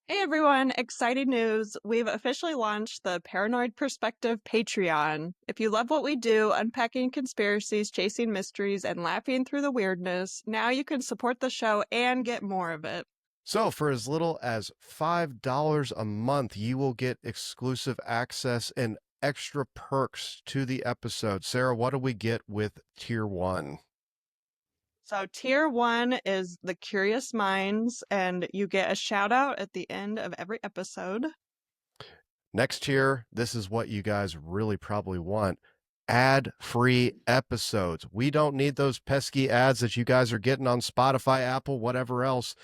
Hey everyone, exciting news. We've officially launched the Paranoid Perspective Patreon. If you love what we do, unpacking conspiracies, chasing mysteries, and laughing through the weirdness, now you can support the show and get more of it. So, for as little as $5 a month, you will get exclusive access and extra perks to the episode. Sarah, what do we get with tier one? So, tier one is the Curious Minds, and you get a shout out at the end of every episode. Next tier, this is what you guys really probably want, ad free episodes. We don't need those pesky ads that you guys are getting on Spotify, Apple, whatever else.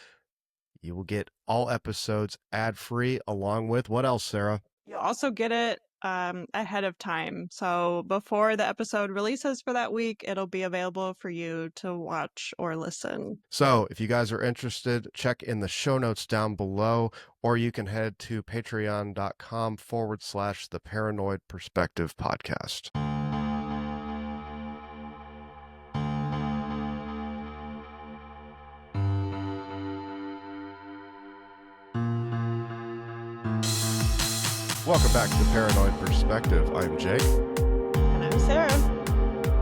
You will get all episodes ad free, along with what else, Sarah? You'll also get it ahead of time. So before the episode releases for that week, it'll be available for you to watch or listen. So, if you guys are interested, check in the show notes down below, or you can head to patreon.com/ the Paranoid Perspective Podcast. Welcome back to the Paranoid Perspective. I'm Jake. And I'm Sarah.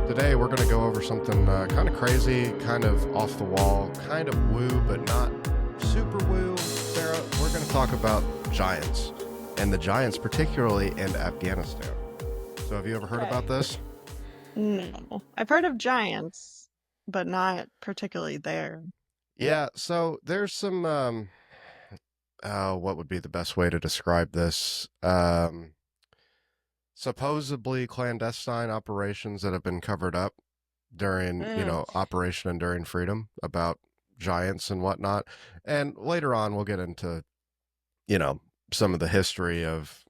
Today, we're going to go over something kind of crazy, kind of off the wall, kind of woo, but not super woo. Sarah, we're going to talk about giants, and the giants, particularly in Afghanistan. So, have you ever heard about this? No. I've heard of giants, but not particularly there. Yeah, so there's some, what would be the best way to describe this? Supposedly clandestine operations that have been covered up during, Operation Enduring Freedom about giants and whatnot. And later on, we'll get into, some of the history of,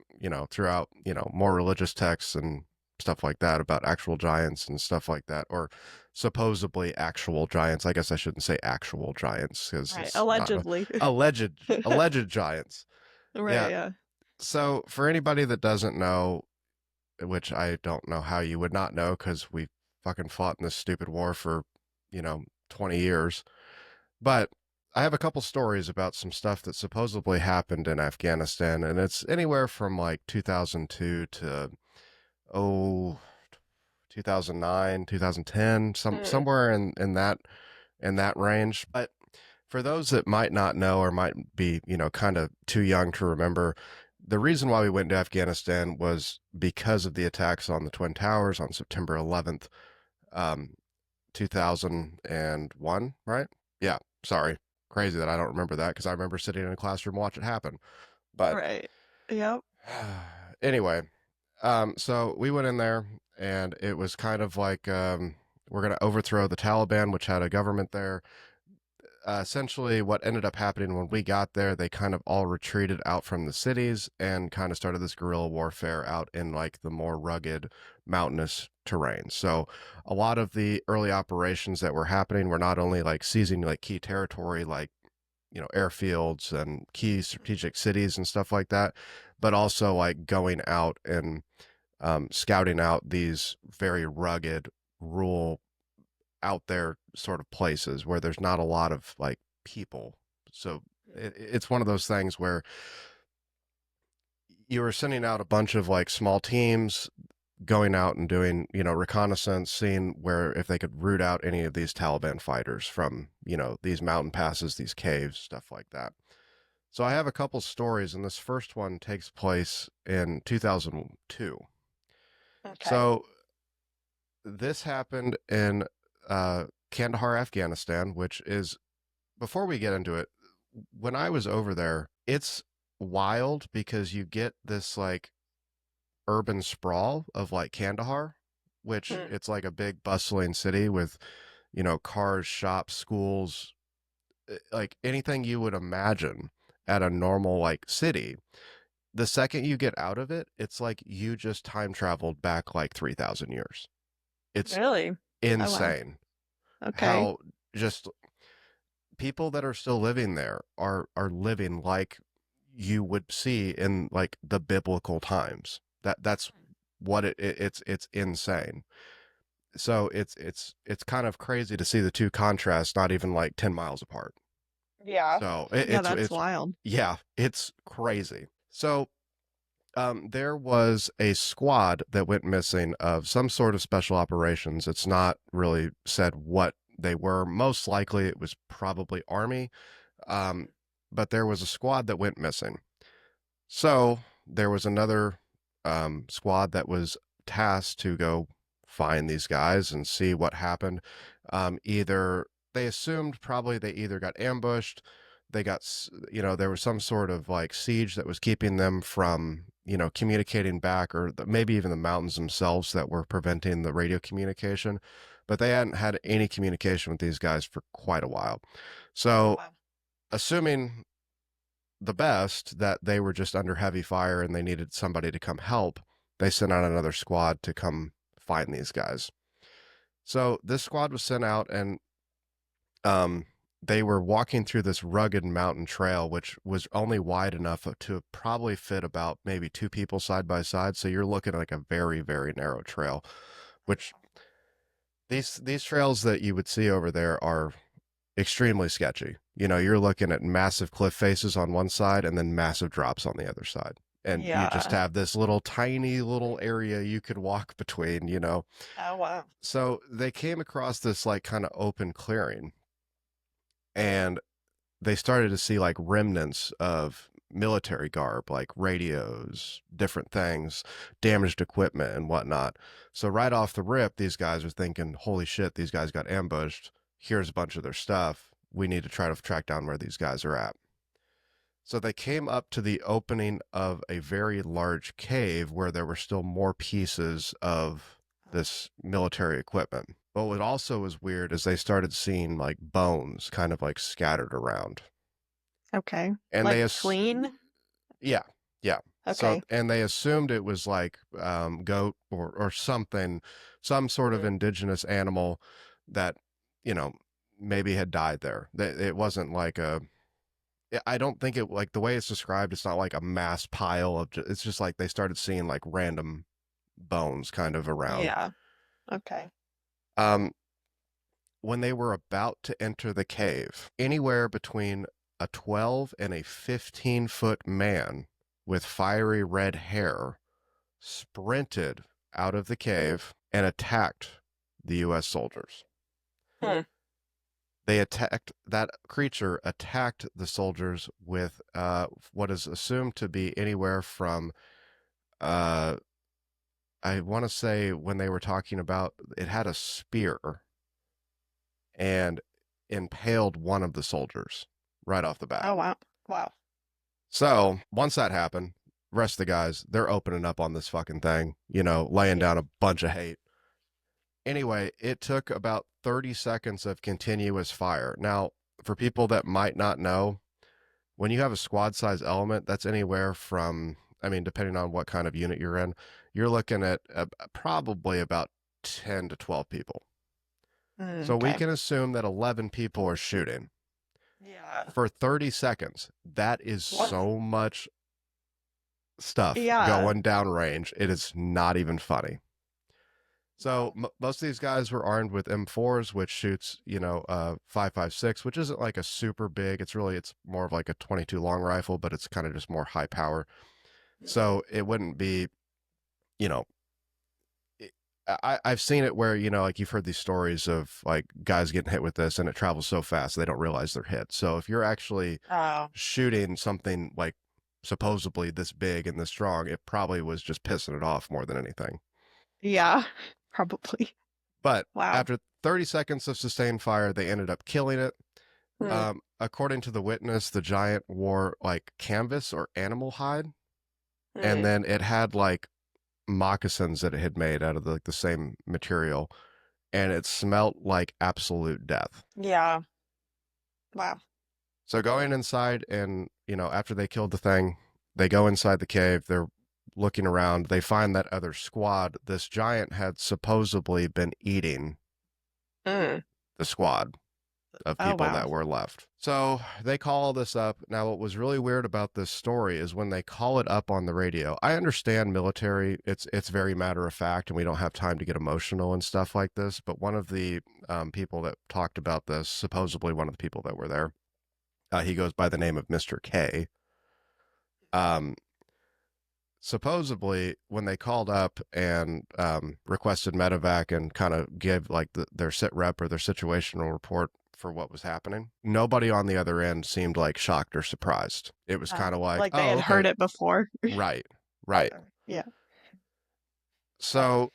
throughout, more religious texts and stuff like that about actual giants and stuff like that, or supposedly actual giants. I guess I shouldn't say actual giants because Right. it's Allegedly. alleged giants. Right, yeah. So for anybody that doesn't know, which I don't know how you would not know because we fucking fought in this stupid war for, 20 years. But I have a couple stories about some stuff that supposedly happened in Afghanistan, and it's anywhere from like 2002 to, oh, 2009, 2010, somewhere in that range. But for those that might not know or might be, kind of too young to remember, the reason why we went to Afghanistan was because of the attacks on the Twin Towers on September 11th, um, 2001, right? Yeah, sorry. Crazy that I don't remember that because I remember sitting in a classroom watch it happen. But Right. Yep. anyway, so we went in there and it was kind of like we're going to overthrow the Taliban, which had a government there. Essentially, what ended up happening when we got there, they kind of all retreated out from the cities and kind of started this guerrilla warfare out in like the more rugged, mountainous terrain. So, a lot of the early operations that were happening were not only like seizing like key territory, like airfields and key strategic cities and stuff like that, but also like going out and scouting out these very rugged, rural, out there sort of places where there's not a lot of like people. So it's one of those things where you were sending out a bunch of like small teams going out and doing, reconnaissance, seeing where if they could root out any of these Taliban fighters from, these mountain passes, these caves, stuff like that. So I have a couple stories, and this first one takes place in 2002. Okay. So this happened in Kandahar, Afghanistan, which is, before we get into it, when I was over there, it's wild because you get this like urban sprawl of like Kandahar, which it's like a big bustling city with, cars, shops, schools, like anything you would imagine at a normal like city. The second you get out of it, it's like you just time traveled back like 3,000 years. It's Really? Oh, wow. insane Okay. how just people that are still living there are living like you would see in like the biblical times. That's what it's insane. So it's kind of crazy to see the two contrasts not even like 10 miles apart. Yeah. So Yeah, that's it's wild. yeah, it's crazy. So there was a squad that went missing of some sort of special operations. It's not really said what they were. Most likely, it was probably Army. Um, but there was a squad that went missing. So there was another squad that was tasked to go find these guys and see what happened. Either they assumed probably they either got ambushed, they got, there was some sort of like siege that was keeping them from, communicating back, or maybe even the mountains themselves that were preventing the radio communication. But they hadn't had any communication with these guys for quite a while. Oh, So, wow. assuming the best that they were just under heavy fire and they needed somebody to come help, they sent out another squad to come find these guys. So this squad was sent out, and um, they were walking through this rugged mountain trail, which was only wide enough to probably fit about maybe two people side by side. So you're looking at like a very, very narrow trail, which these trails that you would see over there are extremely sketchy. You're looking at massive cliff faces on one side and then massive drops on the other side. And you just Yeah. have this little tiny little area you could walk between. Oh, wow. So they came across this like kind of open clearing, and they started to see like remnants of military garb, like radios, different things, damaged equipment, and whatnot. So, right off the rip, these guys are thinking, holy shit, these guys got ambushed. Here's a bunch of their stuff. We need to try to track down where these guys are at. So, they came up to the opening of a very large cave where there were still more pieces of this military equipment. But what also was weird is they started seeing like bones kind of like scattered around. Okay. And Like clean? yeah, yeah. So, Okay. and they assumed it was like goat or something, some sort of Mm. indigenous animal that, you know, maybe had died there. It wasn't like I don't think it, like the way it's described, it's not like a mass pile of, it's just like they started seeing like random bones kind of around. Yeah. Okay. Um, when they were about to enter the cave, anywhere between a 12 and a 15-foot man with fiery red hair sprinted out of the Mm. cave and attacked the U.S. soldiers. Hmm. That creature attacked the soldiers with what is assumed to be anywhere from, uh, I want to say when they were talking about it had a spear and impaled one of the soldiers right off the bat. Oh, wow. Wow. So once that happened, rest of the guys, they're opening up on this fucking thing, laying Yeah. down a bunch of hate. Anyway, it took about 30 seconds of continuous fire. Now, for people that might not know, when you have a squad size element, that's anywhere from, I mean, depending on what kind of unit you're in, you're looking at probably about 10 to 12 people. Mm, So we okay. can assume that 11 people are shooting Yeah. for 30 seconds. That is What? so much stuff Yeah. going downrange. It is not even funny. So Wow. most of these guys were armed with M4s, which shoots, 5.56, which isn't like a super big. It's more of like a 22 long rifle, but it's kind of just more high power. So it wouldn't be, you know, I've seen it where, like you've heard these stories of like guys getting hit with this and it travels so fast they don't realize they're hit. So if you're actually Oh, shooting something like supposedly this big and this strong, it probably was just pissing it off more than anything. yeah. Probably. But Wow. after 30 seconds of sustained fire, they ended up killing it. Hmm. According to the witness, the giant wore like canvas or animal hide, and Hmm. then it had like moccasins that it had made out of like the same material, and it smelt like absolute death. Yeah. Wow. So going inside, and after they killed the thing, they go inside the cave. They're looking around. They find that other squad. This giant had supposedly been eating Mm. the squad of Oh, people wow. that were left. So they call all this up. Now, what was really weird about this story is when they call it up on the radio. I understand military; it's very matter of fact, and we don't have time to get emotional and stuff like this. But one of the people that talked about this, supposedly one of the people that were there, He goes by the name of Mr. K. Um, Supposedly, when they called up and requested medevac and kind of gave like their sit rep or their situational report for what was happening, nobody on the other end seemed like shocked or surprised. It was kind of like, Like they oh, had okay, heard it before. right, right. Yeah. Uh, So,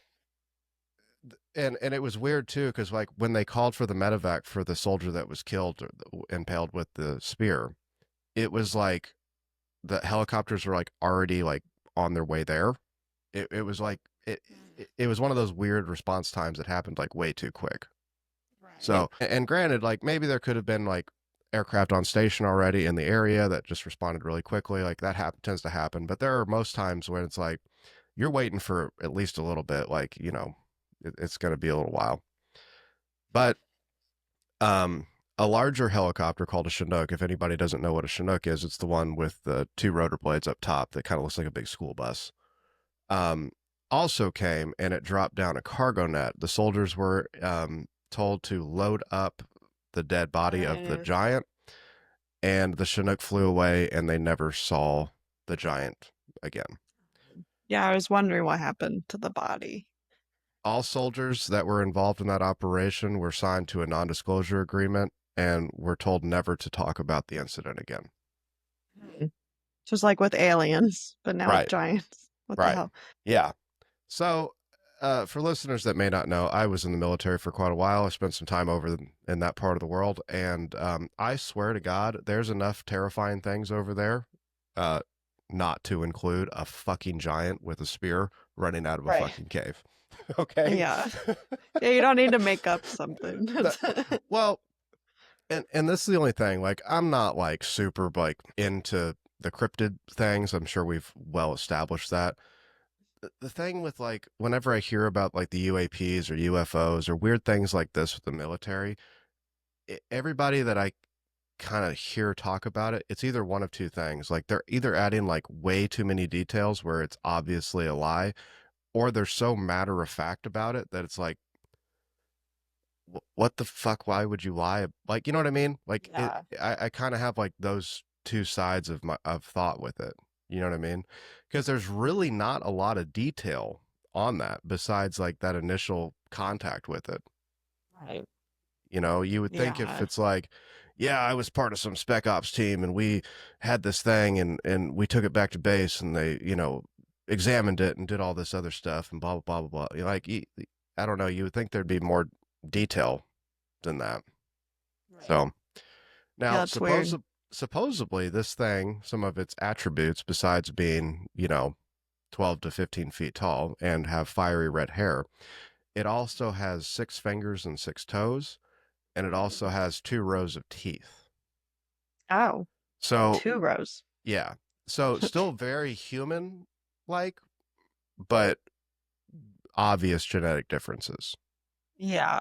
and it was weird too, because like when they called for the medevac for the soldier that was killed or impaled with the spear, it was like the helicopters were like already like on their way there. It was like it was one of those weird response times that happened like way too quick. right. So, and granted, like maybe there could have been like aircraft on station already in the area that just responded really quickly. Like that tends to happen, but there are most times when it's like you're waiting for at least a little bit. Like it's going to be a little while. But um, a larger helicopter called a Chinook. If anybody doesn't know what a Chinook is, it's the one with the two rotor blades up top that kind of looks like a big school bus. um, Also came and it dropped down a cargo net. The soldiers were told to load up the dead body of the Uh, giant, and the Chinook flew away, and they never saw the giant again. yeah, I was wondering what happened to the body. All soldiers that were involved in that operation were signed to a non disclosure agreement and were told never to talk about the incident again. Hmm. Just like with aliens, but now with Right, giants. What the right. hell? Yeah. So, for listeners that may not know, I was in the military for quite a while. I spent some time over in that part of the world, and I swear to God, there's enough terrifying things over there, uh, not to include a fucking giant with a spear running out of a Right. fucking cave. Okay. Yeah. Yeah, you don't need to make up something. That- well, and this is the only thing. Like, I'm not like super like into the cryptid things. I'm sure we've well established that. The thing with like whenever I hear about like the UAPs or UFOs or weird things like this with the military, everybody that I kind of hear talk about it, it's either one of two things. Like they're either adding like way too many details where it's obviously a lie, or they're so matter of fact about it that it's like, what the fuck? Why would you lie? Like, you know what I mean? Like Yeah. I kind of have like those two sides of my of thought with it. You know what I mean? Because there's really not a lot of detail on that besides like that initial contact with it. Right. You would think if Yeah. it's like, yeah, I was part of some spec ops team and we had this thing and we took it back to base and they, examined it and did all this other stuff and blah blah blah blah blah. Like, I don't know, you would think there'd be more detail than that. Right. So Yeah, now, that's weird. supposedly, this thing, some of its attributes, besides being, 12 to 15 feet tall and have fiery red hair, it also has 6 fingers and 6 toes, and it also Mm. has 2 rows of teeth. Oh, So, 2 rows. yeah. So, still very human like, but obvious genetic differences. Yeah.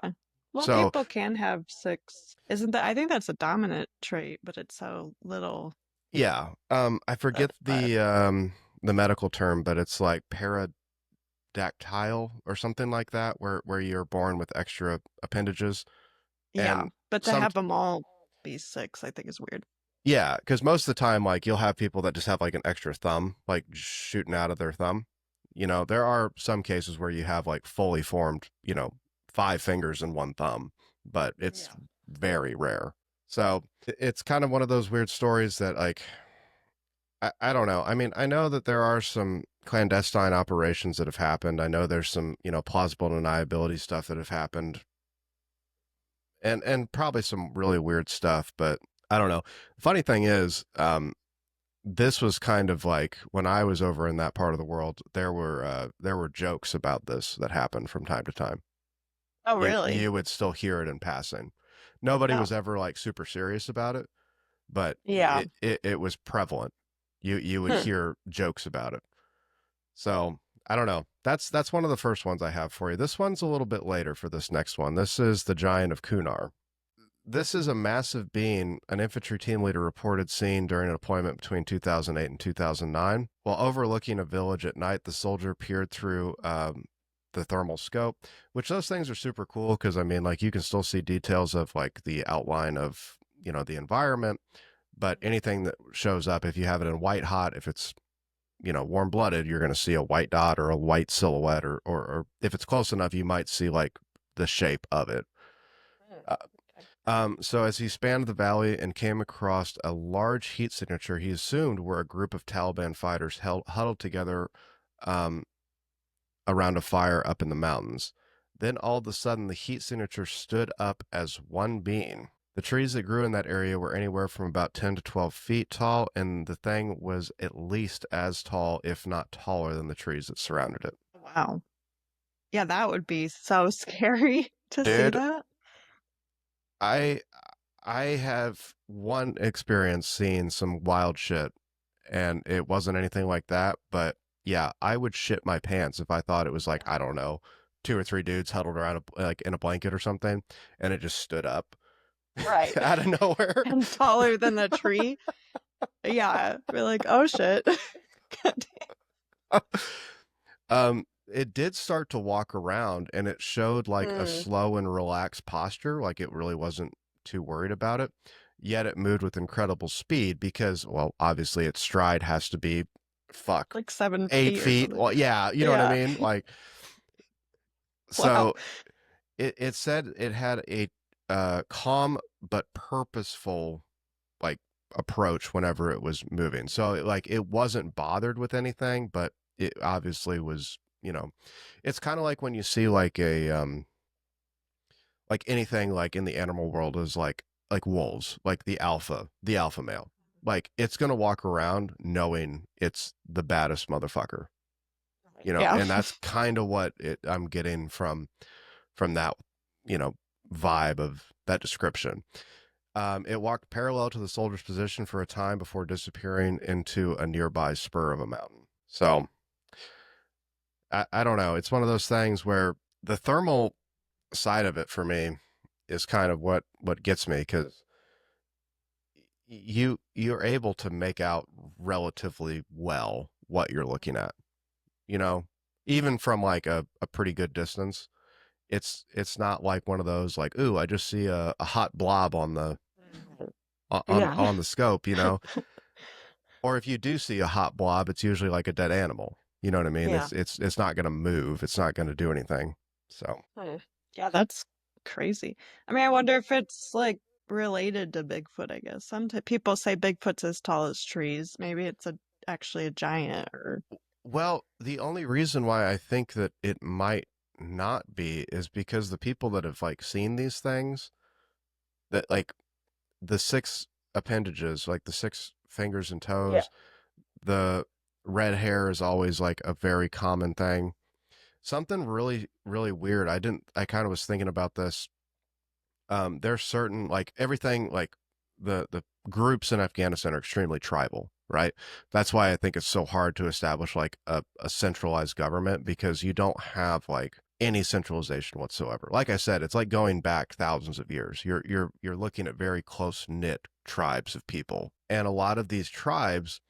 Well, So, people can have six. Isn't that? I think that's a dominant trait, but it's so little. yeah. I forget But the medical term, but it's like dactyl or something like that, where you're born with extra appendages. yeah, And but to some have them all be six, I think is weird. yeah, because most of the time, like you'll have people that just have like an extra thumb, like shooting out of their thumb. There are some cases where you have like fully formed, 5 fingers and one thumb, but it's Yeah. very rare. So it's kind of one of those weird stories that like I don't know. I mean, I know that there are some clandestine operations that have happened. I know there's some, plausible deniability stuff that have happened, and probably some really weird stuff, but I don't know. Funny thing is, this was kind of like when I was over in that part of the world, there were jokes about this that happened from time to time. Oh, You really? would still hear it in passing. Nobody Oh, was ever like super serious about it, but yeah. it was prevalent. You would Huh. hear jokes about it. So I don't know. That's one of the first ones I have for you. This one's a little bit later for this next one. This is the Giant of Kunar. This is a massive being an infantry team leader reported seeing during an deployment between 2008 and 2009. While overlooking a village at night, the soldier peered through the thermal scope, which those things are super cool because, I mean, like you can still see details of like the outline of, the environment. But anything that shows up, if you have it in white hot, if it's warm blooded, you're going to see a white dot or a white silhouette, or if it's close enough, you might see like the shape of it. Mm. Uh, Okay. so as he spanned the valley and came across a large heat signature, he assumed were a group of Taliban fighters huddled together um, around a fire up in the mountains. Then all of a sudden, the heat signature stood up as one being. The trees that grew in that area were anywhere from about 10 to 12 feet tall, and the thing was at least as tall, if not taller, than the trees that surrounded it. Wow. Yeah, that would be so scary to see Dude, that. I I have one experience seeing some wild shit, and it wasn't anything like that, but yeah, I would shit my pants if I thought it was like, I don't know, two or three dudes huddled around like in a blanket or something, and it just stood up Right. out of nowhere. And taller than the tree. Yeah, we're like, oh shit. God It did start to walk around, and it showed like a damn. slow and relaxed posture, like it really wasn't too worried about it. Yet it moved with incredible speed because, well, obviously its stride has to be, fuck, Like 7 feet or 8 feet. something. Well, yeah, you know what I Yeah. mean? Like, Wow. so it said it had a calm but purposeful like approach whenever it was moving. So like it wasn't bothered with anything, but it obviously was, it's kind of like when you see like anything like in the animal world is like wolves, like the alpha male. Like it's going to walk around knowing it's the baddest motherfucker, Yeah. and that's kind of what I'm getting from that, you know, vibe of that description. It walked parallel to the soldier's position for a time before disappearing into a nearby spur of a mountain. So I don't know. It's one of those things where the thermal side of it for me is kind of what gets me because you're able to make out relatively well what you're looking at. You know, even from like a pretty good distance. It's not like one of those like, ooh, I just see a hot blob on the on Yeah. on the scope, or if you do see a hot blob, it's usually like a dead animal. You know what I mean? Yeah. It's not going to move. It's not going to do anything. So Hmm. Yeah, that's crazy. I mean, I wonder if it's like related to Bigfoot, I guess. Some people say Bigfoot's as tall as trees. Maybe it's actually a giant or well, the only reason why I think that it might not be is because the people that have like seen these things, that like the six appendages, like the six fingers and yeah. toes, the red hair is always like a very common thing. Something really, really weird. I kind of was thinking about this. There's certain like everything like the groups in Afghanistan are extremely tribal, right? That's why I think it's so hard to establish like a centralized government because you don't have like any centralization whatsoever. Like I said, it's like going back thousands of years. You're looking at very close knit tribes of people, and a lot of these tribes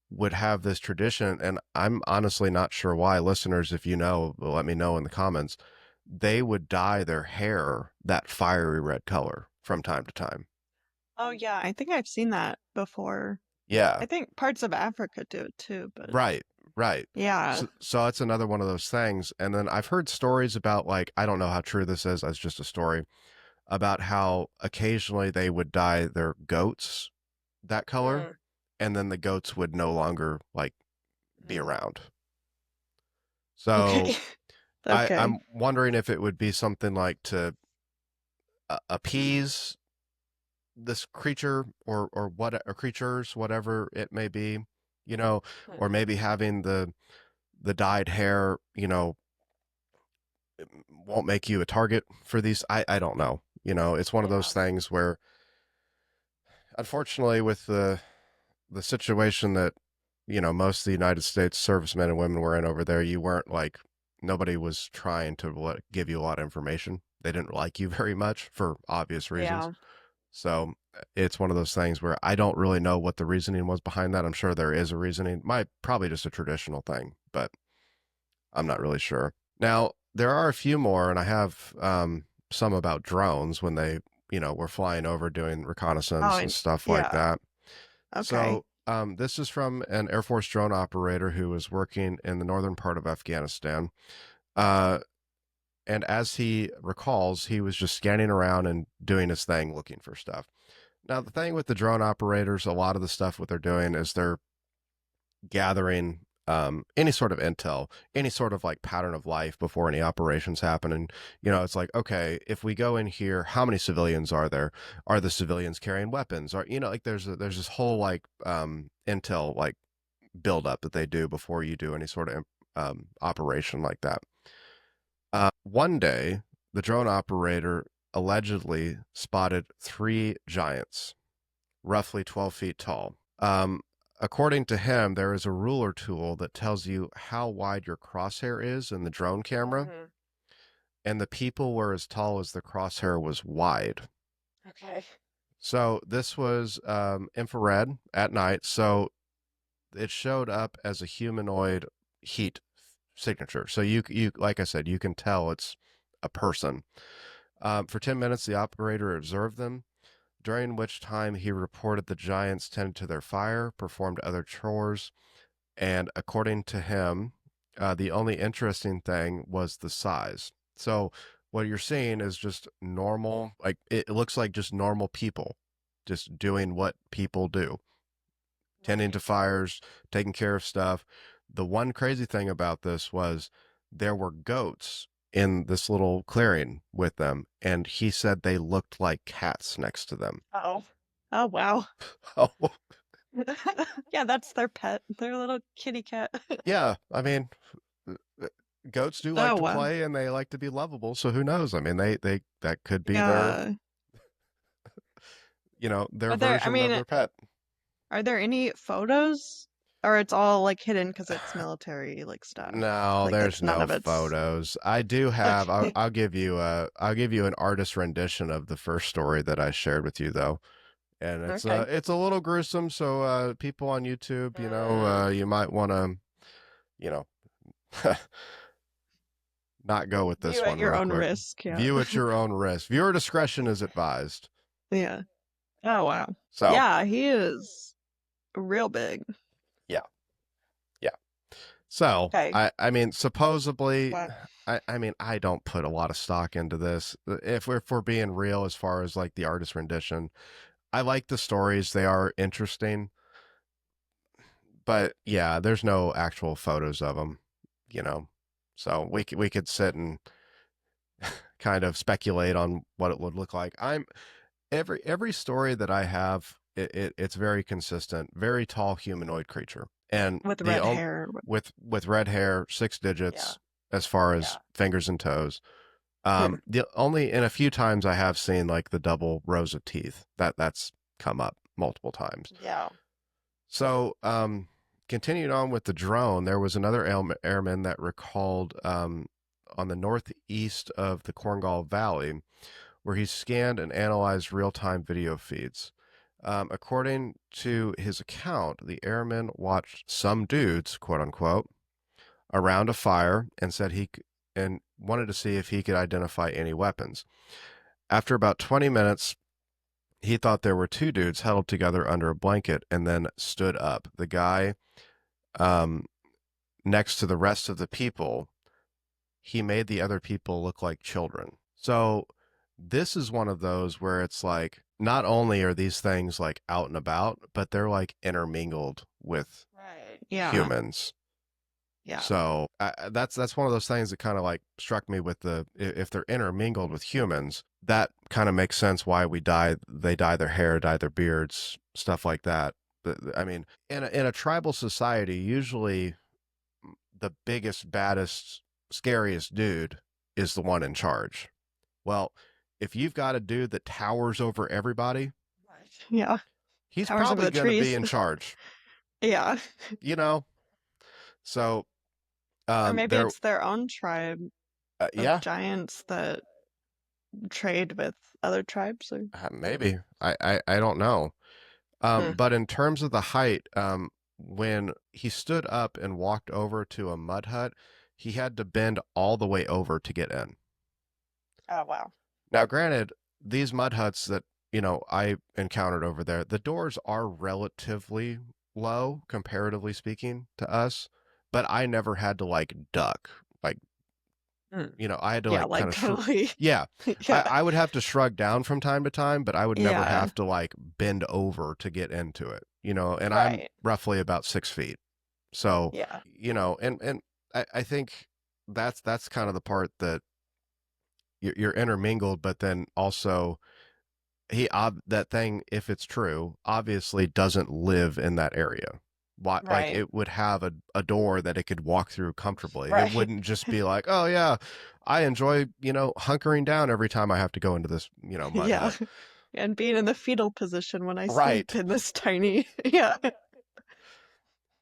would have this tradition, and I'm honestly not sure why. Listeners, if you know, let me know in the comments. They would dye their hair that fiery red color from time to time. Oh yeah, I think I've seen that before. Yeah, I think parts of Africa do it too, but right, right. yeah. So that's another one of those things. And then I've heard stories about like, I don't know how true this is, it's just a story about how occasionally they would dye their goats that color, Mm. and then the goats would no longer like be around. So Okay. Okay. I'm wondering if it would be something like to appease this creature or what or creatures, whatever it may be, you know, Hmm. or maybe having the dyed hair, won't make you a target for these. I don't know. It's one of Yeah. those things where, unfortunately, with the situation that most of the United States servicemen and women were in over there, you weren't like nobody was trying to give you a lot of information. They didn't like you very much for obvious reasons. Yeah. So it's one of those things where I don't really know what the reasoning was behind that. I'm sure there is a reasoning. Might probably just a traditional thing, but I'm not really sure. Now there are a few more, and I have some about drones when they were flying over doing Oh, reconnaissance and stuff like yeah. that. Okay. So, this is from an Air Force drone operator who was working in the northern part of Afghanistan. Uh, and as he recalls, he was just scanning around and doing his thing, looking for stuff. Now, the thing with the drone operators, a lot of the stuff what they're doing is they're gathering any sort of intel, any sort of like pattern of life before any operations happen. And, it's like, okay, if we go in here, how many civilians are there? Are the civilians carrying weapons? Or, like there's this whole like intel like buildup that they do before you do any sort of operation like that. One day, the drone operator allegedly spotted three giants, roughly 12 feet tall. According to him, there is a ruler tool that tells you how wide your crosshair is in the drone camera, Mhm. and the people were as tall as the crosshair was wide. Okay. So this was infrared at night, so it showed up as a humanoid heat signature. So you like I said, you can tell it's a person. For 10 minutes, the operator observed them, during which time he reported the giants tended to their fire, performed other chores, and according to him, the only interesting thing was the size. So what you're seeing is just normal, like it looks like just normal people just doing what people do, tending to Right. fires, taking care of stuff. The one crazy thing about this was there were goats in this little clearing with them, and he said they looked like cats next to them. Oh. Oh, wow. Oh, Yeah, that's their pet. Their little kitty cat. yeah. I mean, uh, goats do like Oh, to wow. play and they like to be lovable, so who knows? I mean, they that could be their, Yeah. their I version of mean, their pet. are there any photos? Or it's all like hidden because it's military like stuff. No, Like there's it's none no of it's photos. I do have. I'll, okay. I'll give you an artist rendition of the first story that I shared with you though, and Okay. it's a little gruesome. So people on YouTube, Mm. you might want to, you know, not go with View this at one your real own quick. risk. Yeah. View at your own risk. Viewer discretion is advised. Yeah. Oh, wow. So Yeah, he is real big. yeah, yeah. So Okay. I mean, supposedly, Wow. I mean, I don't put a lot of stock into this. If we're being real, as far as like the artist rendition, I like the stories; they are interesting. But yeah, there's no actual photos of them, you know. So we could sit and kind of speculate on what it would look like. Every story that I have, it's very consistent, very tall humanoid creature, and With the red only hair. with red hair, six Yeah. digits as far Yeah. as fingers and toes. The only in a few times I have seen like the double rows of teeth. That's come up multiple times. Yeah. So, continuing on with the drone, there was another airman that recalled on the northeast of the Korengal Valley, where he scanned and analyzed real-time video feeds. According to his account, the airman watched some dudes, quote unquote, around a fire and said and wanted to see if he could identify any weapons. After about 20 minutes, he thought there were two dudes huddled together under a blanket and then stood up. The guy um, next to the rest of the people, he made the other people look like children. So this is one of those where it's like not only are these things like out and about, but they're like intermingled with Right. Yeah. humans. Yeah. So that's one of those things that kind of like struck me with if they're intermingled with humans, that kind of makes sense why they dye their hair, dye their beards, stuff like that. I mean, in a tribal society, usually the biggest, baddest, scariest dude is the one in charge. Well, if you've got a dude that towers over everybody, Right. Yeah. he's Towers over probably the going to be trees. in charge, Yeah. you know? So, Or maybe there, it's their own tribe of yeah, giants that trade with other tribes or maybe. I don't know. hmm. But in terms of the height, when he stood up and walked over to a mud hut, he had to bend all the way over to get in. Oh wow. Now, granted, these mud huts that I encountered over there, the doors are relatively low, comparatively speaking, to us, but I never had to like duck. Like, Mm. I had to Yeah, like kind like of totally. yeah, Yeah. I would have to shrug down from time to time, but I would never Yeah. have to like bend over to get into it, and I'm Right. roughly about 6 feet. So, Yeah. and I think that's kind of the part that you're intermingled, but then also that thing, if it's true, obviously doesn't live in that area. Why, like Right. it would have a door that it could walk through comfortably. It Right. wouldn't just be like, oh yeah, I enjoy, hunkering down every time I have to go into this, mud Yeah. hut. And being in the fetal position when I sleep Right. in this tiny. Yeah.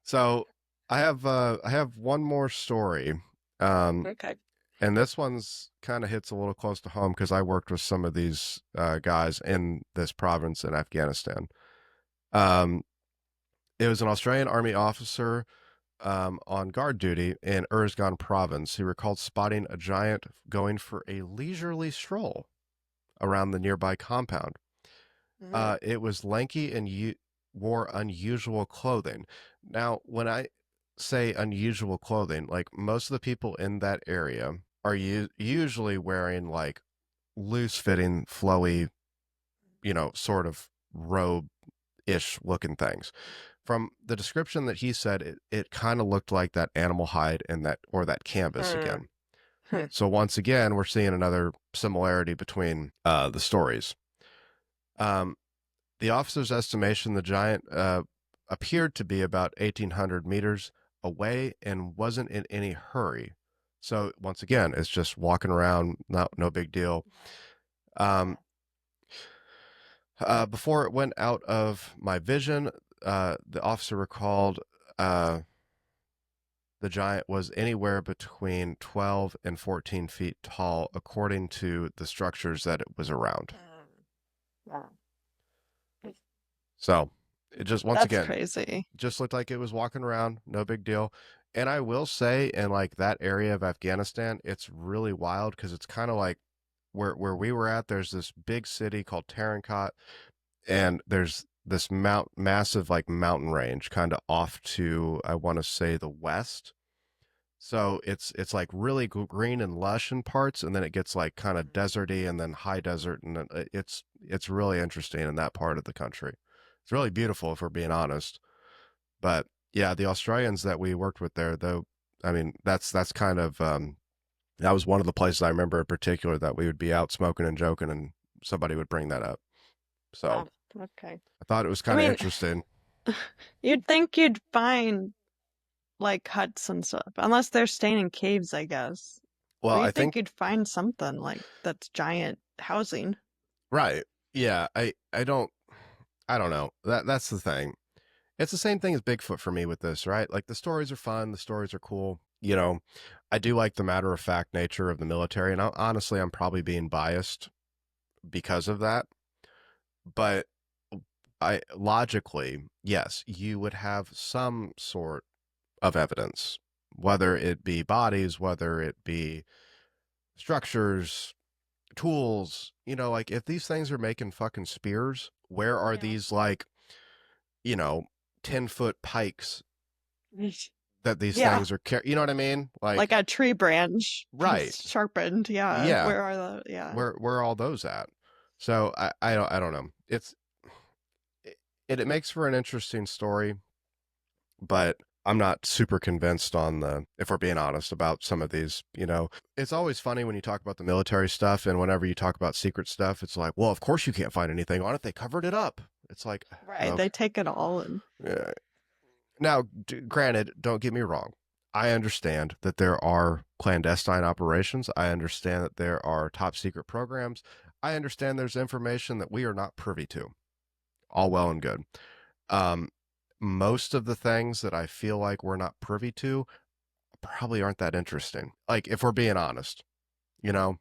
So I have one more story. Um, Okay. and this one's kind of hits a little close to home because I worked with some of these guys in this province in Afghanistan. Um, it was an Australian Army officer on guard duty in Uruzgan province. He recalled spotting a giant going for a leisurely stroll around the nearby compound. Mm. It was lanky and wore unusual clothing. Now, when I say unusual clothing, like most of the people in that area are usually wearing like loose fitting, flowy, sort of robe ish looking things. From the description that he said, it kind of looked like that animal hide and that canvas Mm. again. So once again, we're seeing another similarity between the stories. Um, the officer's estimation, the giant appeared to be about 1,800 meters away and wasn't in any hurry. So once again, it's just walking around, no big deal. Um, before it went out of my vision, the officer recalled the giant was anywhere between 12 and 14 feet tall, according to the structures that it was around. Wow. So it just, once That's again, crazy. just looked like it was walking around, no big deal. And I will say, in like that area of Afghanistan, it's really wild because it's kind of like where we were at. There's this big city called Tarankot, and there's this massive like mountain range kind of off to, I want to say, the west. So it's like really green and lush in parts, and then it gets like kind of deserty and then high desert, and then it's really interesting in that part of the country. It's really beautiful if we're being honest. But yeah, the Australians that we worked with there, though, I mean, that's kind of that was one of the places I remember in particular that we would be out smoking and joking, and somebody would bring that up. So Wow. Okay. I thought it was I kind of mean, interesting. you'd think you'd find like huts and stuff, unless they're staying in caves, I guess. Well, But I you'd think think you'd find something like that's giant housing. right. Yeah, I don't know. That's the thing. It's the same thing as Bigfoot for me with this, right? Like the stories are fun, the stories are cool. I do like the matter of fact nature of the military, and honestly, I'm probably being biased because of that. But I logically, yes, you would have some sort of evidence, whether it be bodies, whether it be structures, tools. Like if these things are making fucking spears, where are Yeah. these like, you know, 10-foot pikes that these Yeah. things are you know what I mean? Like Like, a tree branch right. sharpened. Yeah. Yeah. Where are the, yeah. Where are all those at? So I don't know. It makes for an interesting story, but I'm not super convinced on if we're being honest about some of these. It's always funny when you talk about the military stuff, and whenever you talk about secret stuff, it's like, well, of course you can't find anything on it. They covered it up. It's like, Right. okay. They take it all and Yeah. Now, granted, don't get me wrong. I understand that there are clandestine operations. I understand that there are top secret programs. I understand there's information that we are not privy to. All well and good. Um, most of the things that I feel like we're not privy to probably aren't that interesting. Like, if we're being honest, you know,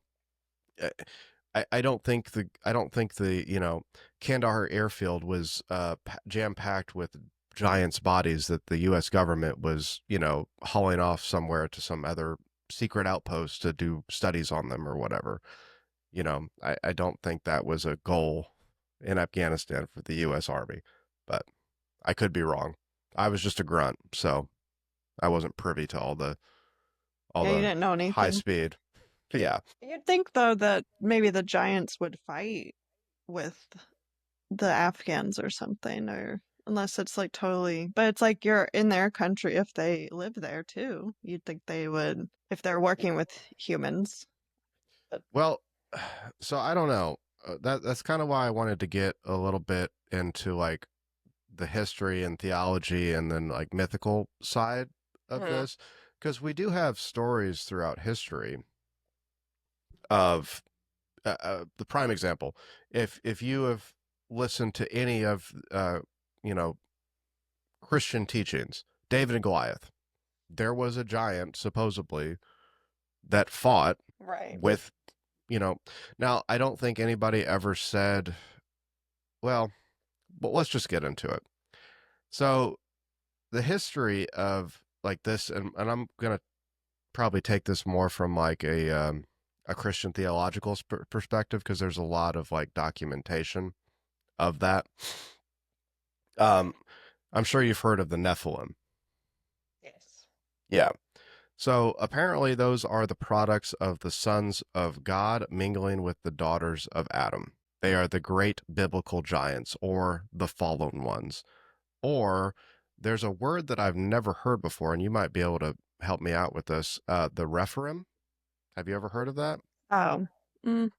Uh, I don't think the Kandahar airfield was jam packed with giants' bodies that the U.S. government was hauling off somewhere to some other secret outpost to do studies on them or whatever. I don't think that was a goal in Afghanistan for the U.S. Army, but I could be wrong. I was just a grunt, so I wasn't privy to all Yeah, you the didn't know high anything. speed. Yeah. You'd think though that maybe the giants would fight with the Afghans or something, or unless it's like totally, but it's like you're in their country if they live there too. You'd think they would if they're working with humans. But Well, so I don't know. That's kind of why I wanted to get a little bit into like the history and theology and then like mythical side of Mhm. this, because we do have stories throughout history of the prime example. If you have listened to any of you know Christian teachings, David and Goliath, there was a giant supposedly that fought Right. with you know. Now I don't think anybody ever said, well, but let's just get into it. So the history of like this, and I'm gonna probably take this more from like a Christian theological perspective because there's a lot of like documentation of that. Um, I'm sure you've heard of the Nephilim. Yes. Yeah. So apparently, those are the products of the sons of God mingling with the daughters of Adam. They are the great biblical giants or the fallen ones. Or there's a word that I've never heard before, and you might be able to help me out with this. The Rephaim. Have you ever heard of that? Oh, mm,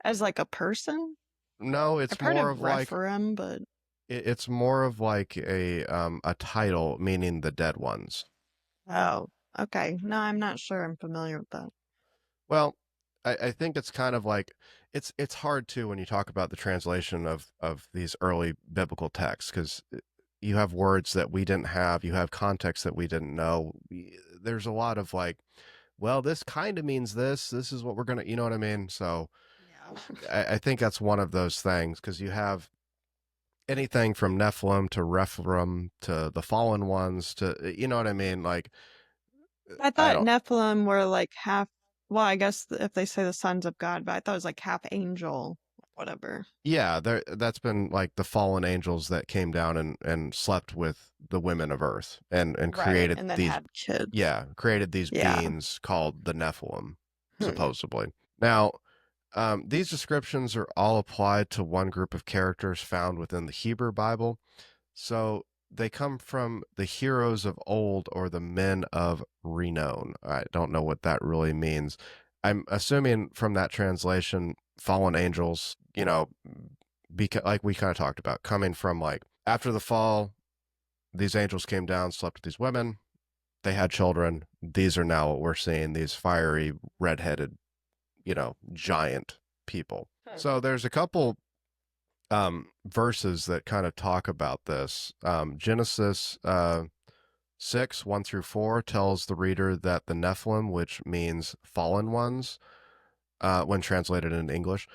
as like a person? No, I've it's heard more of of like referendum, but it's more of like a title meaning the dead ones. oh, okay. No, I'm not sure I'm familiar with that. Well, I think it's kind of like it's hard too when you talk about the translation of these early biblical texts because you have words that we didn't have, you have context that we didn't know. There's a lot of like, well, this kind of means this. This is what we're gonna, you know what I mean? So Yeah. I think that's one of those things because you have anything from Nephilim to Rephaim to the fallen ones to you know what I mean? Like I I thought don't. Nephilim were like half, well, I guess if they say the sons of God, but I thought it was like half angel, whatever. Yeah, there that's been like the fallen angels that came down and slept with the women of earth and Right. created And then these had kids. yeah, created these Yeah. beings called the Nephilim, Hmm. supposedly. Now, these descriptions are all applied to one group of characters found within the Hebrew Bible. So they come from the heroes of old or the men of renown. I don't know what that really means. I'm assuming from that translation, fallen angels, like we kind of talked about, coming from like after the fall, these angels came down, slept with these women, they had children. These are now what we're seeing, these fiery, redheaded, giant people. Hmm. So there's a couple verses that kind of talk about this. Genesis 6, 1 through 4, tells the reader that the Nephilim, which means fallen ones, when translated in English,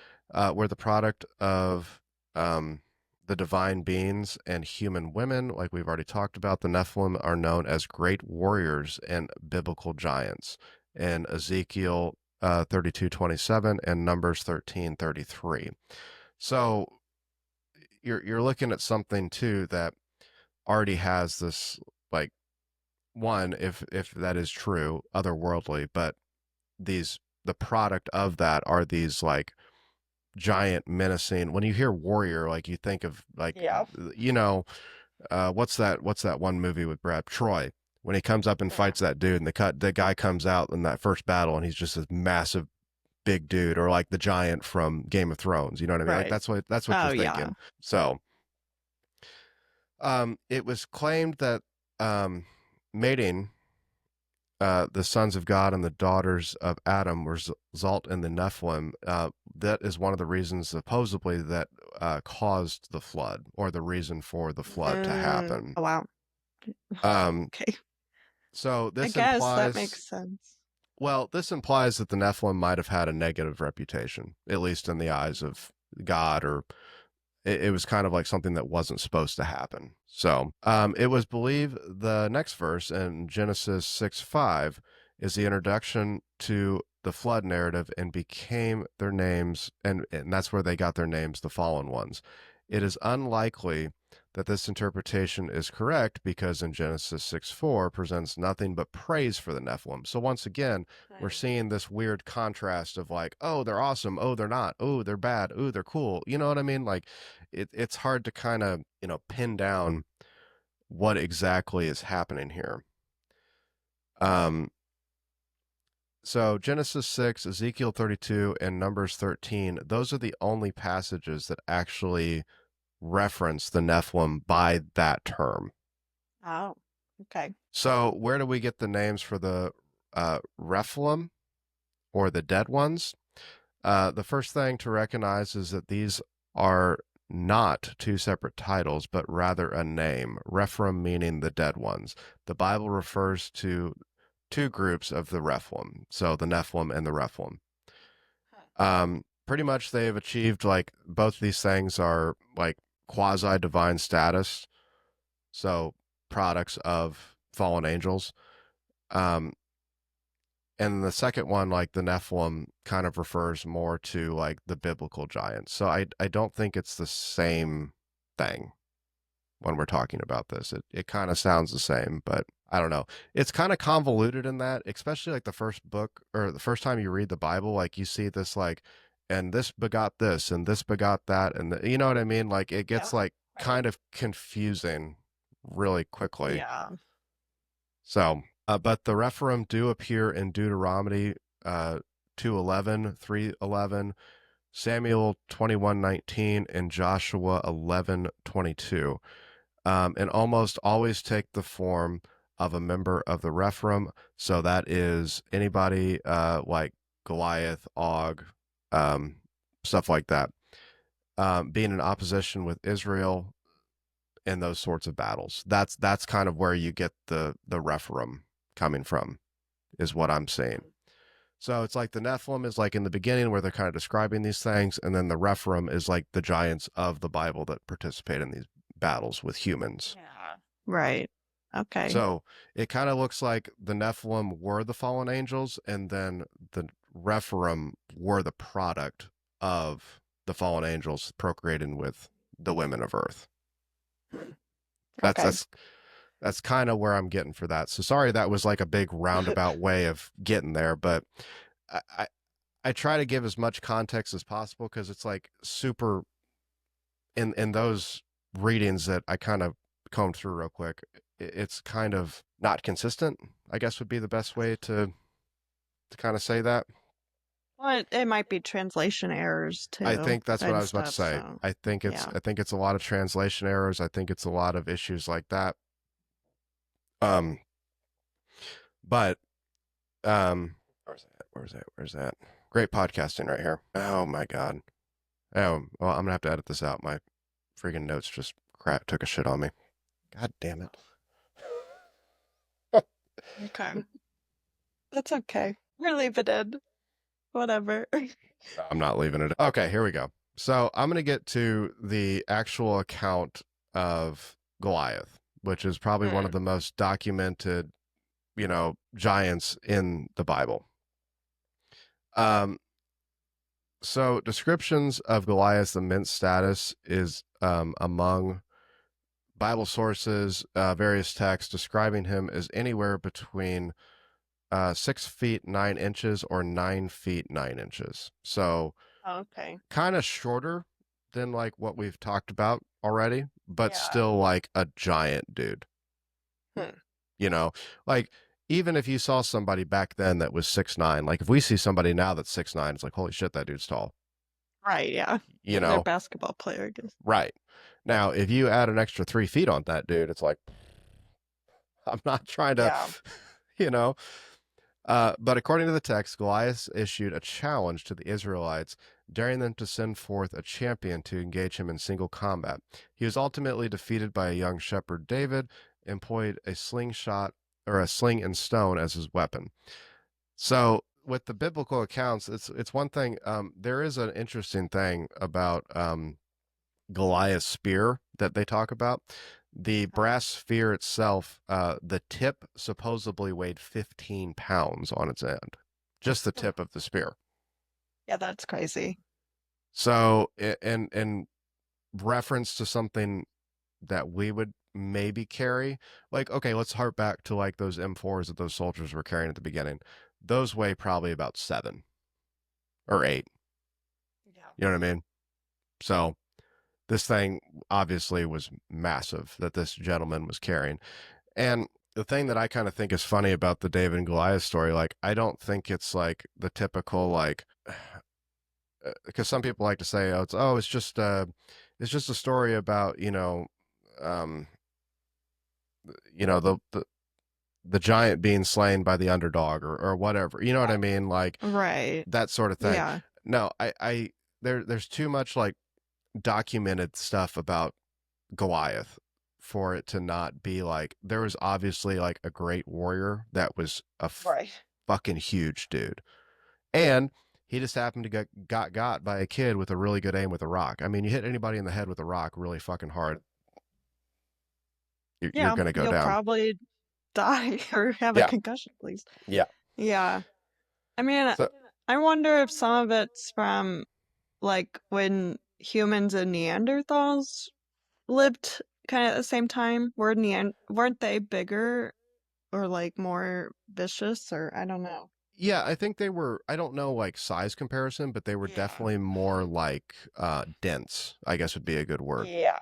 were the product of um, the divine beings and human women. Like we've already talked about, the Nephilim are known as great warriors and biblical giants in Ezekiel 32:27 and Numbers 13:33. So you're looking at something too that already has this like one if that is true otherworldly, but these the product of that are these like giant menacing. When you hear warrior, like you think of like Yeah. you know what's that one movie with Brad Troy when he comes up and Hmm. fights that dude and the guy comes out in that first battle and he's just this massive big dude, or like the giant from Game of Thrones, you know what I mean? Like Right. that's what you're Oh, thinking. yeah. So it was claimed that mating the sons of God and the daughters of Adam result in the Nephilim. That is one of the reasons, supposedly, that caused the flood, or the reason for the flood to happen. Oh, wow. Um, Okay. so I this guess that implies, makes sense. well, this implies that the Nephilim might have had a negative reputation, at least in the eyes of God, or it was kind of like something that wasn't supposed to happen. So it was believed the next verse in Genesis 6:5 is the introduction to the flood narrative and became their names, and that's where they got their names, the fallen ones. It is unlikely that this interpretation is correct because in Genesis 6:4 presents nothing but praise for the Nephilim. So once again, we're Right. seeing this weird contrast of like, oh, they're awesome, oh, they're not, oh, they're bad, oh, they're cool. You know what I mean? Like it's hard to kind of, pin down what exactly is happening here. Um so Genesis 6, Ezekiel 32, and Numbers 13, those are the only passages that actually reference the Nephilim by that term. Oh, okay. So where do we get the names for the Rephilim or the dead ones? The first thing to recognize is that these are not two separate titles, but rather a name. Rephirim meaning the dead ones. The Bible refers to two groups of the Rephilim, so the Nephilim and the Rephilim. Pretty much they've achieved like both these things are like quasi divine status, so products of fallen angels. Um, and the second one, like the Nephilim, kind of refers more to like the biblical giants. So I don't think it's the same thing when we're talking about this. It kind of sounds the same, but I don't know. It's kind of convoluted in that, especially like the first book or the first time you read the Bible, like you see this like, and this begot this and this begot that, and you know what I mean? Like it Yeah. gets like Right. kind of confusing really quickly. Yeah. So, but the Rephaim do appear in Deuteronomy 2:11, 3:11, Samuel 21:19, and Joshua 11:22, and almost always take the form of a member of the Rephaim. So that is anybody like Goliath, Og, um, stuff like that, being in opposition with Israel in those sorts of battles. That's kind of where you get the Rephaim coming from, is what I'm saying. So it's like the Nephilim is like in the beginning where they're kind of describing these things, and then the Rephaim is like the giants of the Bible that participate in these battles with humans. Yeah. Right. Okay. So it kind of looks like the Nephilim were the fallen angels, and then the Rephaim were the product of the fallen angels procreating with the women of Earth. That's Okay. that's that's kind of where I'm getting for that. So sorry that was like a big roundabout way of getting there, but I, I, I try to give as much context as possible because it's like super in those readings that I kind of combed through real quick. It's kind of not consistent, I guess would be the best way to kind of say that. Well, it might be translation errors I too think that's what I and was about to stuff. say. So I yeah. think it's a lot of translation errors. I think it's a lot of issues like that. Um, but where's that? Great podcasting right here. Oh my god. Oh well, I'm gonna have to edit this out. My freaking notes just took a shit on me. God damn it. Okay. That's okay. We're leaving it in. Whatever. I'm not leaving it. Okay, here we go. So I'm gonna get to the actual account of Goliath, which is probably one of Mm. the most documented, giants in the Bible. Um, so descriptions of Goliath's immense status is among Bible sources, various texts describing him as anywhere between 6 feet 9 inches or 9 feet 9 inches. So Okay. kind of shorter than like what we've talked about already, but Yeah. still like a giant dude. Hmm. You know, like even if you saw somebody back then that was 6'9", like if we see somebody now that's 6'9", it's like holy shit, that dude's tall. Right. Yeah. You They're know, basketball player, I guess. right? Now, if you add an extra 3 feet on that dude, it's like I'm not trying to, Yeah. you know. But according to the text, Goliath issued a challenge to the Israelites, daring them to send forth a champion to engage him in single combat. He was ultimately defeated by a young shepherd, David, employed a slingshot or a sling and stone as his weapon. So, with the biblical accounts, it's one thing. There is an interesting thing about Goliath's spear that they talk about. The brass sphere itself, the tip supposedly weighed 15 pounds on its end, just the Hmm. tip of the spear. Yeah, that's crazy. So, and reference to something that we would maybe carry. Like, okay, let's harp back to like those M4s that those soldiers were carrying at the beginning. Those weigh probably about 7 or 8. Yeah. You know what I mean? So this thing obviously was massive that this gentleman was carrying. And the thing that I kind of think is funny about the David and Goliath story, like, I don't think it's like the typical, like, because some people like to say, it's just a story about, um, the giant being slain by the underdog or whatever. You know what I mean? Like Right. that sort of thing. Yeah. No, there's too much like documented stuff about Goliath for it to not be like there was obviously like a great warrior that was a Right. fucking huge dude. And he just happened to got by a kid with a really good aim with a rock. I mean, you hit anybody in the head with a rock really fucking hard, you're Yeah, going to go you'll down. probably die or have a Yeah. concussion, please. Yeah. Yeah. I mean, So I wonder if some of it's from like when humans and Neanderthals lived kind of at the same time. Weren't they bigger or like more vicious or I don't know. yeah, I think they were, I don't know like size comparison, but they were Yeah. definitely more like dense, I guess would be a good word. Yeah.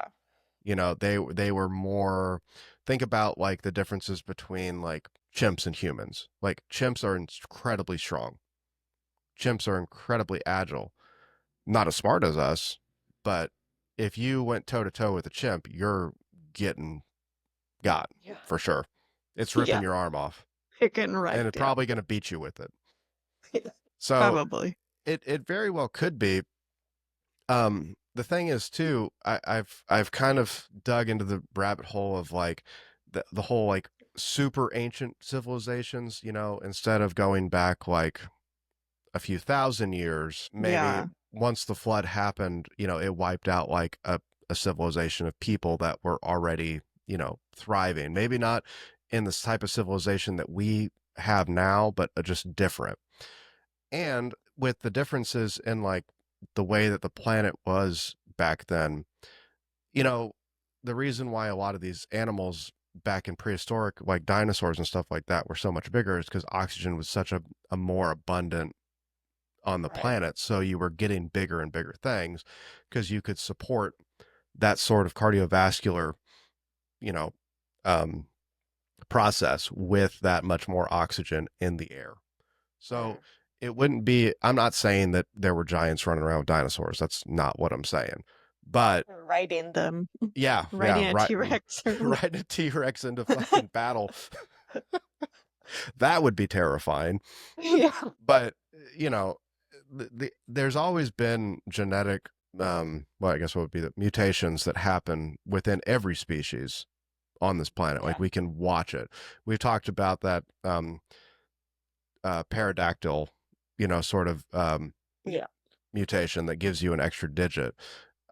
They were more, think about like the differences between like chimps and humans. Like chimps are incredibly strong. Chimps are incredibly agile. Not as smart as us, but if you went toe to toe with a chimp, you're getting got Yeah. for sure. It's ripping Yeah. your arm off You're getting and wrecked, it's yeah. probably going to beat you with it. So Probably. it very well could be. The thing is too, I've kind of dug into the rabbit hole of like the whole like super ancient civilizations, instead of going back like a few thousand years, maybe Yeah. once the flood happened, it wiped out like a civilization of people that were already, thriving. Maybe not in this type of civilization that we have now, but just different. And with the differences in like the way that the planet was back then, you know, the reason why a lot of these animals back in prehistoric, like dinosaurs and stuff like that, were so much bigger is because oxygen was such a more abundant on the Right. planet. So you were getting bigger and bigger things because you could support that sort of cardiovascular, you know, um, process with that much more oxygen in the air. So Mm. it wouldn't be, I'm not saying that there were giants running around with dinosaurs. That's not what I'm saying. But Riding them. yeah, Riding a right, T-Rex or whatever. right a T-Rex into fucking battle. That would be terrifying. Yeah. But, you know, there's always been genetic, well, I guess what would be the mutations that happen within every species on this planet. Like Yeah. we can watch it. We've talked about that, pterodactyl, sort of Yeah. mutation that gives you an extra digit.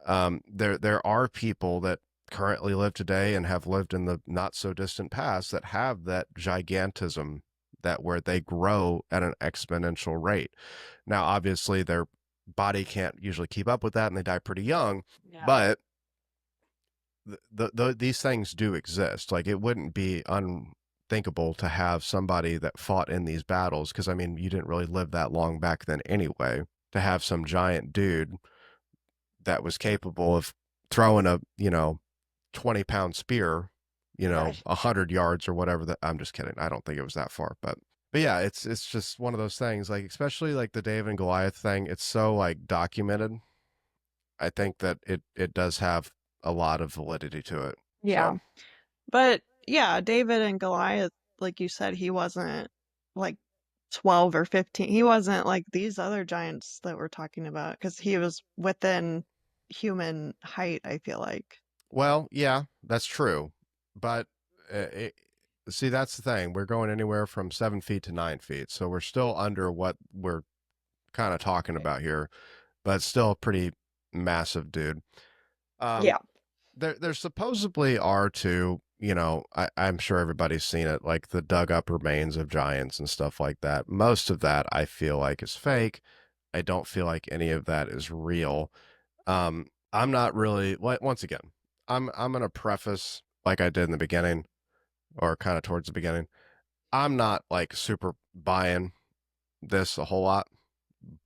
There are people that currently live today and have lived in the not so distant past that have that gigantism that where they grow at an exponential rate. Now, obviously, their body can't usually keep up with that and they die pretty young, Yeah. but these things do exist. Like it wouldn't be unthinkable to have somebody that fought in these battles because I mean you didn't really live that long back then anyway. To have some giant dude that was capable of throwing a 20-pound spear, Right. 100 yards or whatever. That I'm just kidding. I don't think it was that far, but yeah, it's just one of those things. Like especially like the David and Goliath thing. It's so like documented. I think that it does have a lot of validity to it. Yeah. So But yeah, David and Goliath, like you said, he wasn't like 12 or 15. He wasn't like these other giants that we're talking about because he was within human height, I feel like. well, yeah, that's true, but it, see, that's the thing. We're going anywhere from 7 feet to 9 feet, so we're still under what we're kind of talking Right. about here, but still a pretty massive dude. Um, Yeah. there supposedly are two. I'm sure everybody's seen it, like the dug up remains of giants and stuff like that. Most of that I feel like is fake. I don't feel like any of that is real. Um, I'm not really, once again, I'm going to preface like I did in the beginning or kind of towards the beginning. I'm not like super buying this a whole lot,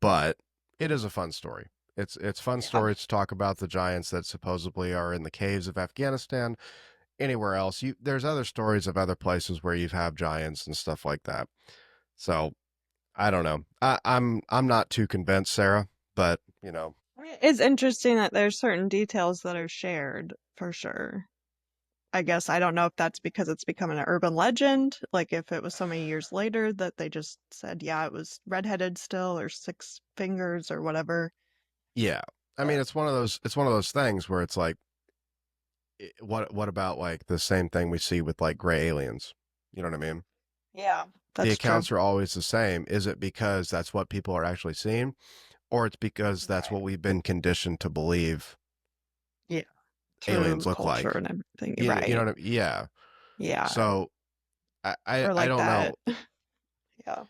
but it is a fun story. It's fun Yeah. story to talk about the giants that supposedly are in the caves of Afghanistan. Anywhere else, there's other stories of other places where you have giants and stuff like that. So I don't know. I'm not too convinced, Sarah, but It's interesting that there's certain details that are shared for sure. I guess I don't know if that's because it's becoming an urban legend, like if it was so many years later that they just said, yeah, it was redheaded still or six fingers or whatever. yeah. I mean, But it's one of those things where it's like, what about like the same thing we see with like gray aliens? You know what I mean? yeah, The that's true. accounts are always the same. Is it because that's what people are actually seeing, or it's because that's Right. what we've been conditioned to believe Yeah. Through aliens look culture like? and everything. You know Right. what I mean? Yeah. Yeah. So Or I like don't know. that. Yeah.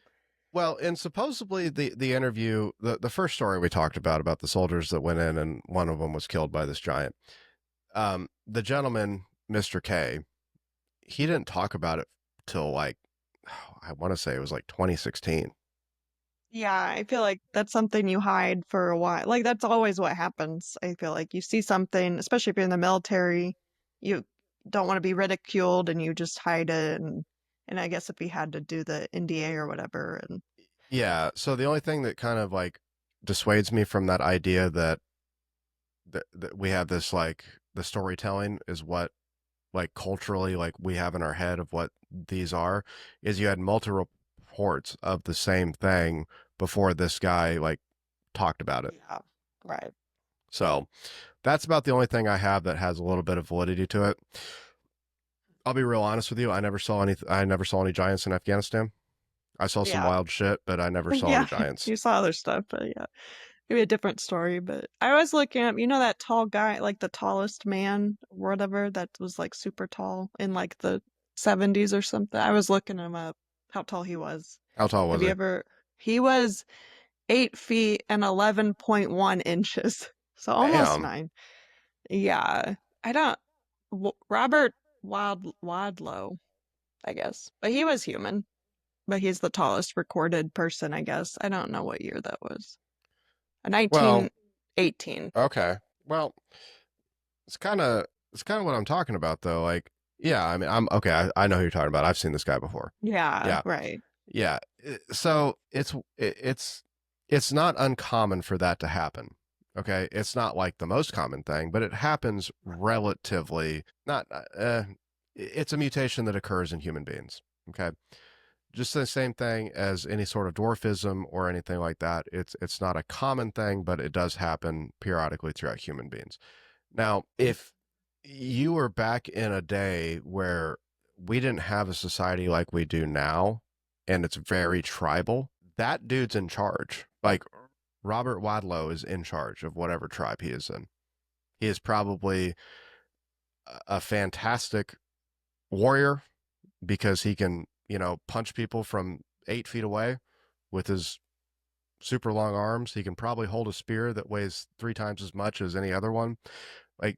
Well, and supposedly the interview, the first story we talked about the soldiers that went in and one of them was killed by this giant. The gentleman, Mr. K, he didn't talk about it till like I want to say it was like 2016. Yeah, I feel like that's something you hide for a while. Like that's always what happens. I feel like you see something, especially if you're in the military, you don't want to be ridiculed and you just hide it and I guess if he had to do the NDA or whatever and Yeah. So the only thing that kind of like dissuades me from that idea that we have this like the storytelling is what like culturally like we have in our head of what these are is you had multiple reports of the same thing before this guy like talked about it. yeah, right. So that's about the only thing I have that has a little bit of validity to it. I'll be real honest with you. I never saw any giants in Afghanistan. I saw some Yeah. wild shit, but I never saw any Yeah, giants. you saw other stuff, but yeah. Maybe a different story, but I was looking up, you know that tall guy, like the tallest man or whatever that was like super tall in like the 70s or something. I was looking him up, how tall he was. How tall Have was you he? ever? He was 8 feet and 11.1 inches, so almost Damn. nine. Yeah, I don't. Robert Wadlow, I guess, but he was human. But he's the tallest recorded person, I guess. I don't know what year that was. Well, 1918. okay. Well, it's kind of what I'm talking about though. Like, yeah, I mean, I'm okay. I know who you're talking about. I've seen this guy before. Yeah, Yeah, right. yeah. So it's not uncommon for that to happen. Okay, it's not like the most common thing, but it happens relatively. Not. It's a mutation that occurs in human beings. Okay, just the same thing as any sort of dwarfism or anything like that. It's not a common thing, but it does happen periodically throughout human beings. Now, if you were back in a day where we didn't have a society like we do now, and it's very tribal, that dude's in charge. Like Robert Wadlow is in charge of whatever tribe he is in. He is probably a fantastic warrior because he can, punch people from 8 feet away with his super long arms. He can probably hold a spear that weighs 3 times as much as any other one. Like,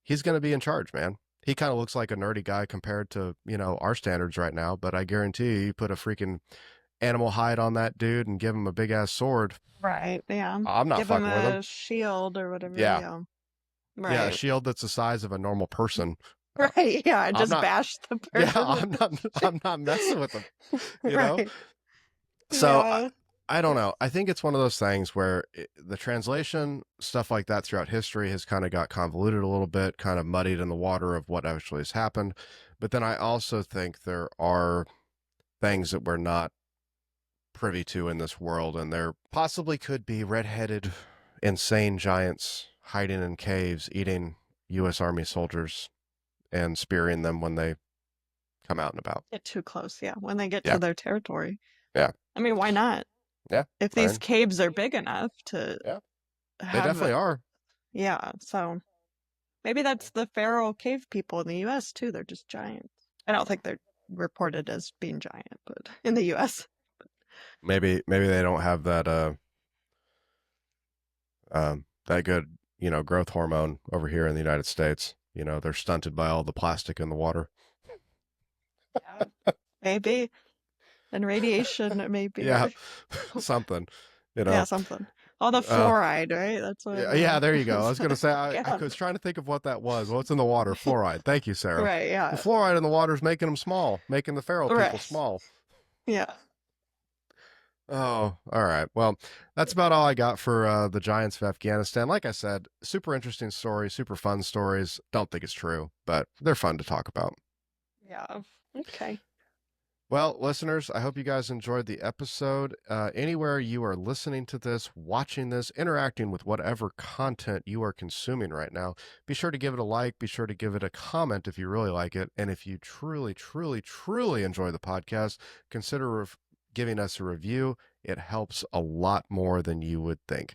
he's going to be in charge, man. He kind of looks like a nerdy guy compared to, our standards right now, but I guarantee you put a freaking animal hide on that dude and give him a big ass sword. Right. Yeah. I'm not Give him fucking with him. a shield or whatever. Yeah. Yeah. Yeah, a Right. shield that's the size of a normal person. Uh, Right. Yeah. I'm Just not bash the yeah, person with the I'm not messing with him, you know? right. So Yeah. I don't know. I think it's one of those things where the translation stuff like that throughout history has kind of got convoluted a little bit, kind of muddied in the water of what actually has happened. But then I also think there are things that we're not privy to in this world, and there possibly could be redheaded, insane giants hiding in caves, eating U.S. Army soldiers and spearing them when they come out and about. Get too close. Yeah. When they get Yeah, to their territory. yeah, I mean, why not? yeah. If I these mean, caves are big enough to yeah, they have, definitely are. yeah. So maybe that's the feral cave people in the US too. They're just giants. I don't think they're reported as being giant, but in the US. Maybe they don't have that that good growth hormone over here in the United States. They're stunted by all the plastic in the water. Yeah, maybe. And radiation, maybe. Yeah, something. Yeah, something. Oh, the Uh, fluoride, right? That's what. yeah, there you go. I was gonna say I Yeah. was trying to think of what that was. What's in the water? Fluoride. Thank you, Sarah. Right. The Yeah. fluoride in the water is making them small, making the feral people Right. small. Yeah. Oh, all right. Well, that's about all I got for the Giants of Afghanistan. Like I said, super interesting stories, super fun stories. Don't think it's true, but they're fun to talk about. Yeah. Okay. Well, listeners, I hope you guys enjoyed the episode. Anywhere you are listening to this, watching this, interacting with whatever content you are consuming right now, be sure to give it a like. Be sure to give it a comment if you really like it. And if you truly, truly, truly enjoy the podcast, consider giving us a review. It helps a lot more than you would think.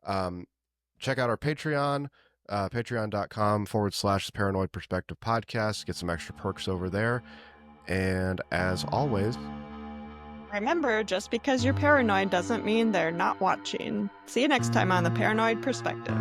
Check out our Patreon, patreon.com/paranoid perspective podcast. Get some extra perks over there. And as always, Remember, just because you're paranoid doesn't mean they're not watching. See you next time on The Paranoid Perspective.